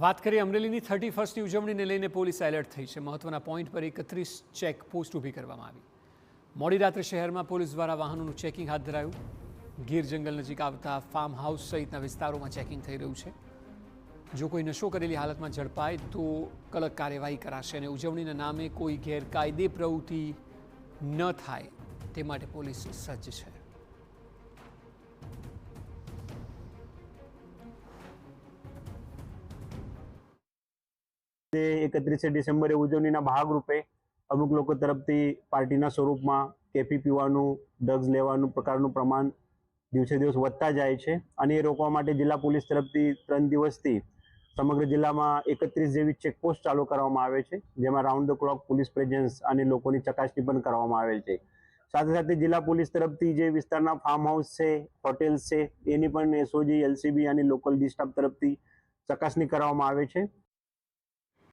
વાત કરીએ અમરેલીની 31મી ઉજવણીને લઈને પોલીસ એલર્ટ થઈ છે। મહત્વના પોઈન્ટ પર 31 ચેક પોસ્ટ ઊભી કરવામાં આવી। મોડી રાત્રે શહેરમાં પોલીસ દ્વારા વાહનોનું ચેકિંગ હાથ ધરાયું। ગીર જંગલ નજીક આવતા ફાર્મ હાઉસ સહિતના વિસ્તારોમાં ચેકિંગ થઈ રહ્યું છે। જો કોઈ નશો કરેલી હાલતમાં ઝડપાય તો કડક કાર્યવાહી કરાશે અને ઉજવણીના નામે કોઈ ગેરકાયદે પ્રવૃત્તિ ન થાય તે માટે પોલીસ સજ્જ છે। 31 ડિસેમ્બરે ઉજવણીના ભાગરૂપે અમુક લોકો તરફથી પાર્ટીના સ્વરૂપમાં કેફી પીવાનું, ડ્રગ્સ લેવાનું પ્રકારનું પ્રમાણ દિવસે દિવસ વધતા જાય છે અને એ રોકવા માટે જિલ્લા પોલીસ તરફથી 3 દિવસથી સમગ્ર જિલ્લામાં 31 જેવી ચેકપોસ્ટ ચાલુ કરવામાં આવે છે, જેમાં round the clock police presence અને લોકોની ચકાસણી પણ કરવામાં આવે છે। સાથે સાથે જિલ્લા પોલીસ તરફથી જે વિસ્તારના ફાર્મ હાઉસ છે, હોટેલ્સ છે, એની પણ એસઓજી, એલસીબી અને લોકલ ડી સ્ટાફ તરફથી ચકાસણી કરવામાં આવે છે।